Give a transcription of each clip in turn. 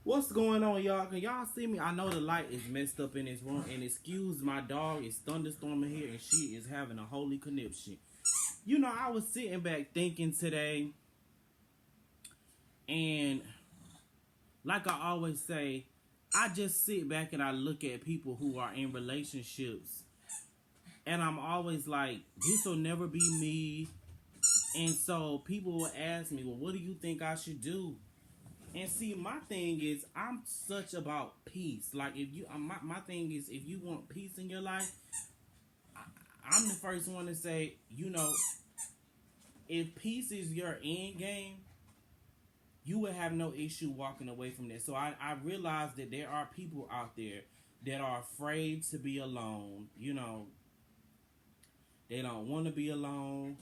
What's going on, y'all? Can y'all see me? I know the light is messed up in this room, and excuse my dog. It's thunderstorming here, and she is having a holy conniption. You know, I was sitting back thinking today, and like I always say, I just sit back and I look at people who are in relationships, and I'm always like, this will never be me. And so people will ask me, well, what do you think I should do? And see, my thing is, I'm such about peace. Like, if you, my thing is, if you want peace in your life, I'm the first one to say, if peace is your end game, you would have no issue walking away from that. So I realize that there are people out there that are afraid to be alone. They don't want to be alone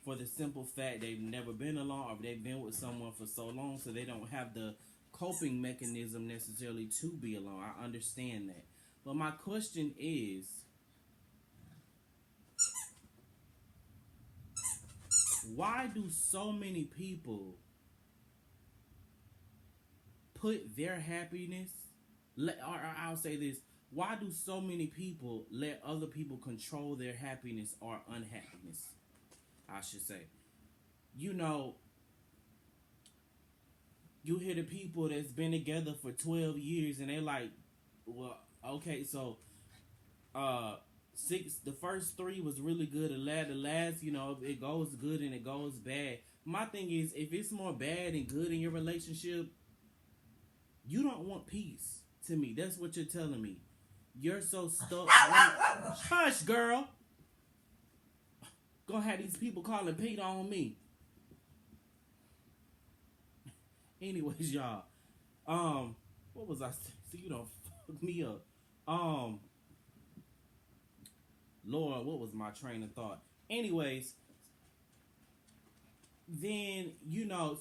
for the simple fact they've never been alone or they've been with someone for so long, so they don't have the coping mechanism necessarily to be alone. I understand that. But my question is, why do so many people put their happiness, or I'll say this, why do so many people let other people control their happiness or unhappiness, I should say? You know, you hear the people that's been together for 12 years and they're like, well, okay, so the first three was really good. The last, it goes good and it goes bad. My thing is, if it's more bad and good in your relationship, you don't want peace. To me, that's what you're telling me. You're so stuck. Hush, girl. Gonna have these people calling Pete on me. Anyways, y'all. What was I saying? So you don't fuck me up. Lord, what was my train of thought? Anyways, then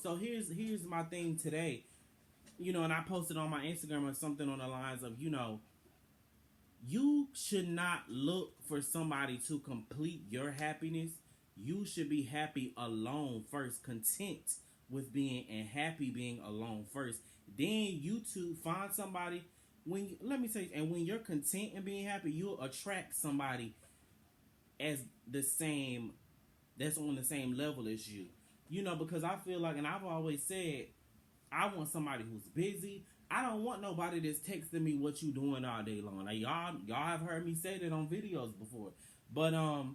so here's my thing today. And I posted on my Instagram or something on the lines of, you should not look for somebody to complete your happiness. You should be happy alone first, content with being and happy being alone first. Then you two find somebody. Let me say, and when you're content and being happy, you'll attract somebody as the same, that's on the same level as you. Because I feel like, and I've always said, I want somebody who's busy. I don't want nobody that's texting me what you doing all day long. Like y'all have heard me say that on videos before. But I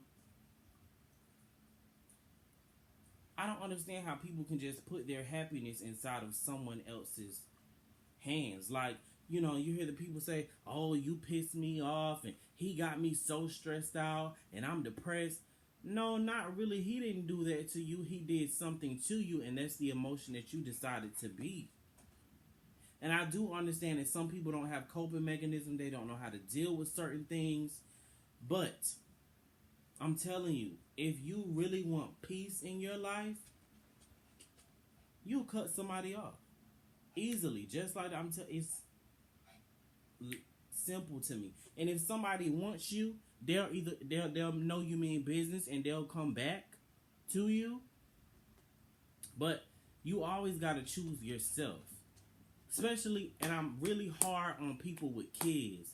don't understand how people can just put their happiness inside of someone else's hands. Like, you hear the people say, oh, you pissed me off and he got me so stressed out and I'm depressed. No, not really. He didn't do that to you. He did something to you, and that's the emotion that you decided to be. And I do understand that some people don't have coping mechanism. They don't know how to deal with certain things. But I'm telling you, if you really want peace in your life, you'll cut somebody off easily. Just like it's simple to me. And if somebody wants you, they'll know you mean business and they'll come back to you. But you always got to choose yourself. Especially, and I'm really hard on people with kids.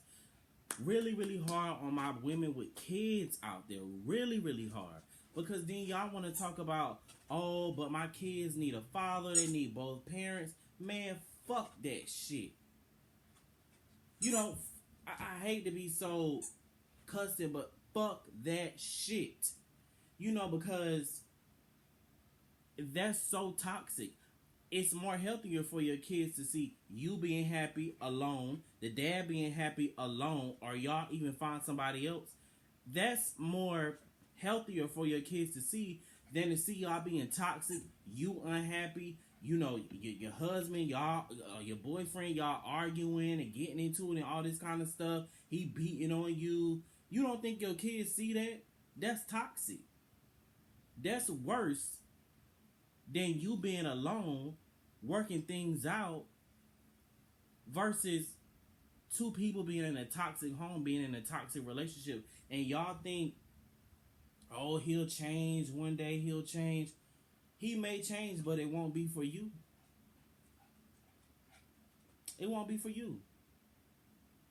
Really, really hard on my women with kids out there. Really, really hard. Because then y'all want to talk about, oh, but my kids need a father. They need both parents. Man, fuck that shit. I hate to be so cussing, but fuck that shit. Because that's so toxic. It's more healthier for your kids to see you being happy alone, the dad being happy alone, or y'all even find somebody else. That's more healthier for your kids to see than to see y'all being toxic, you unhappy, your husband, y'all, your boyfriend, y'all arguing and getting into it and all this kind of stuff. He beating on you. You don't think your kids see that? That's toxic. That's worse than you being alone, working things out, versus two people being in a toxic home, being in a toxic relationship, and y'all think, oh, he'll change, one day he'll change. He may change, but it won't be for you. it won't be for you.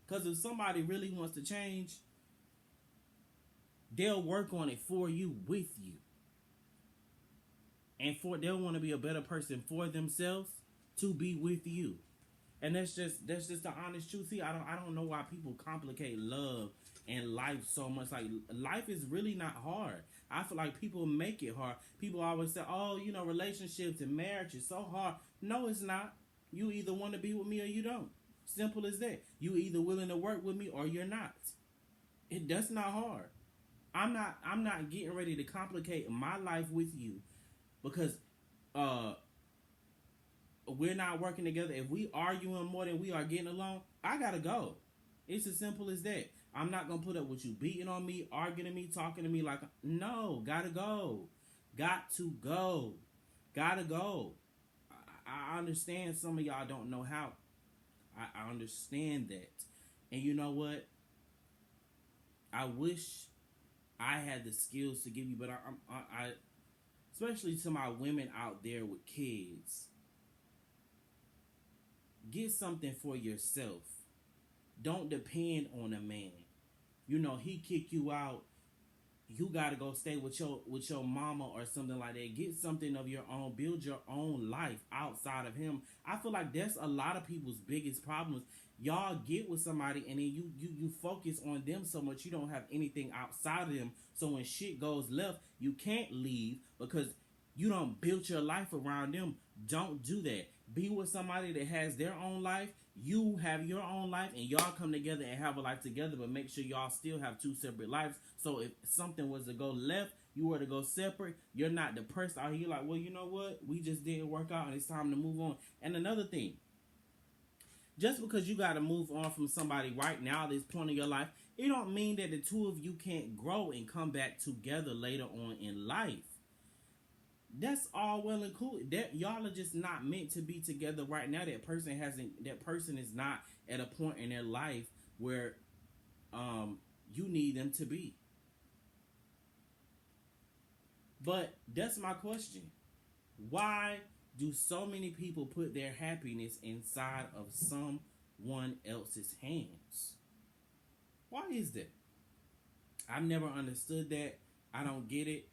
Because if somebody really wants to change, they'll work on it for you, with you. And they'll want to be a better person for themselves to be with you. And that's just the honest truth. See, I don't know why people complicate love and life so much. Like, life is really not hard. I feel like people make it hard. People always say, oh, relationships and marriage is so hard. No, it's not. You either want to be with me or you don't. Simple as that. You either willing to work with me or you're not. That's not hard. I'm not getting ready to complicate my life with you because we're not working together. If we arguing more than we are getting along, I gotta go. It's as simple as that. I'm not gonna put up with you beating on me, arguing to me, talking to me like, no, gotta go. Got to go. Gotta go. I understand some of y'all don't know how. I understand that. And you know what? I wish I had the skills to give you, but I especially to my women out there with kids, get something for yourself. Don't depend on a man. He kick you out. You gotta go stay with your mama or something like that. Get something of your own. Build your own life outside of him. I feel like that's a lot of people's biggest problems. Y'all get with somebody and then you focus on them so much you don't have anything outside of them. So when shit goes left, you can't leave because you don't build your life around them. Don't do that. Be with somebody that has their own life. You have your own life, and y'all come together and have a life together, but make sure y'all still have two separate lives. So if something was to go left, you were to go separate, you're not depressed out here. You're like, well, you know what? We just didn't work out, and it's time to move on. And another thing, just because you got to move on from somebody right now, this point of your life, it don't mean that the two of you can't grow and come back together later on in life. That's all well and cool. That y'all are just not meant to be together right now. That person is not at a point in their life where you need them to be. But that's my question. Why do so many people put their happiness inside of someone else's hands? Why is that? I've never understood that. I don't get it.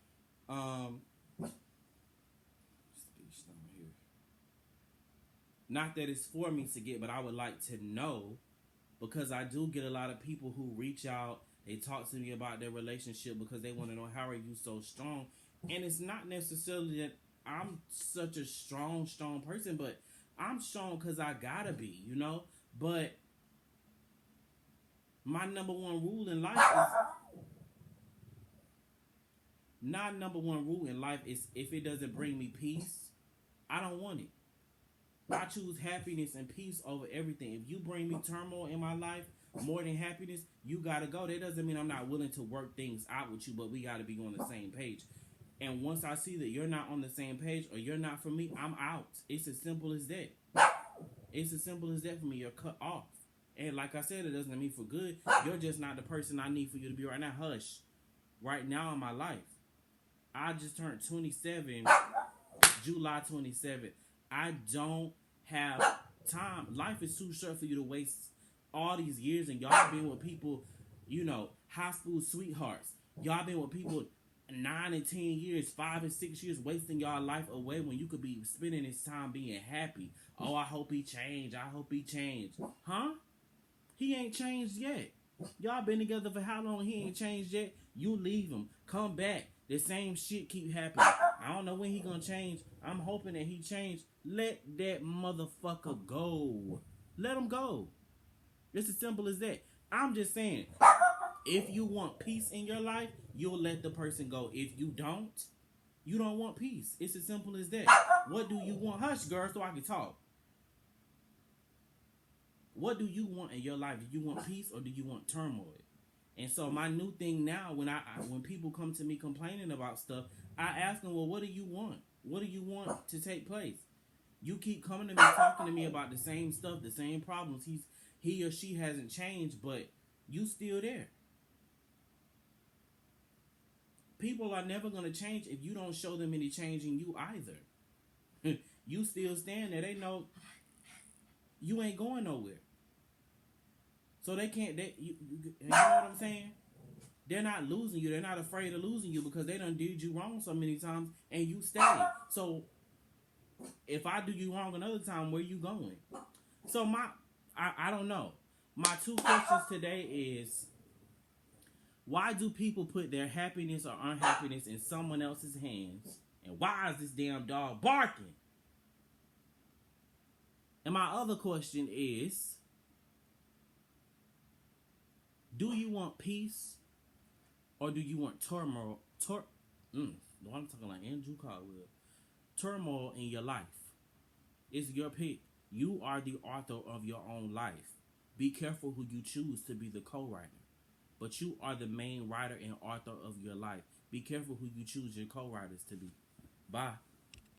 Not that it's for me to get, but I would like to know, because I do get a lot of people who reach out. They talk to me about their relationship because they want to know, how are you so strong? And it's not necessarily that I'm such a strong person, but I'm strong because I gotta be, But my number one rule in life is if it doesn't bring me peace, I don't want it. I choose happiness and peace over everything. If you bring me turmoil in my life more than happiness, you gotta go. That doesn't mean I'm not willing to work things out with you, but we gotta be on the same page. And once I see that you're not on the same page or you're not for me, I'm out. It's as simple as that. It's as simple as that for me. You're cut off. And like I said, it doesn't mean for good. You're just not the person I need for you to be right now. Hush. Right now in my life, I just turned 27, July 27th. I don't have time. Life is too short for you to waste all these years, and y'all been with people, high school sweethearts. Y'all been with people 9 and 10 years, 5 and 6 years, wasting y'all life away when you could be spending this time being happy. Oh, I hope he changed. I hope he changed. Huh? He ain't changed yet. Y'all been together for how long? He ain't changed yet. You leave him. Come back. The same shit keep happening. I don't know when he gonna change. I'm hoping that he changed. Let that motherfucker go. Let him go. It's as simple as that. I'm just saying, if you want peace in your life, you'll let the person go. If you don't want peace. It's as simple as that. What do you want? Hush, girl, so I can talk. What do you want in your life? Do you want peace or do you want turmoil? And so my new thing now, when people come to me complaining about stuff, I ask them, well, what do you want? What do you want to take place? You keep coming to me, talking to me about the same stuff, the same problems. He or she hasn't changed, but you still there. People are never going to change if you don't show them any change in you either. You still stand there. They know you ain't going nowhere. So they can't. You know what I'm saying? They're not losing you. They're not afraid of losing you because they done did you wrong so many times and you stay. So if I do you wrong another time, where you going? So I don't know. My two questions today is, why do people put their happiness or unhappiness in someone else's hands? And why is this damn dog barking? And my other question is, do you want peace or do you want turmoil? I'm talking like Andrew Caldwell. Turmoil in your life. It's your pick. You are the author of your own life. Be careful who you choose to be the co-writer. But you are the main writer and author of your life. Be careful who you choose your co-writers to be. Bye.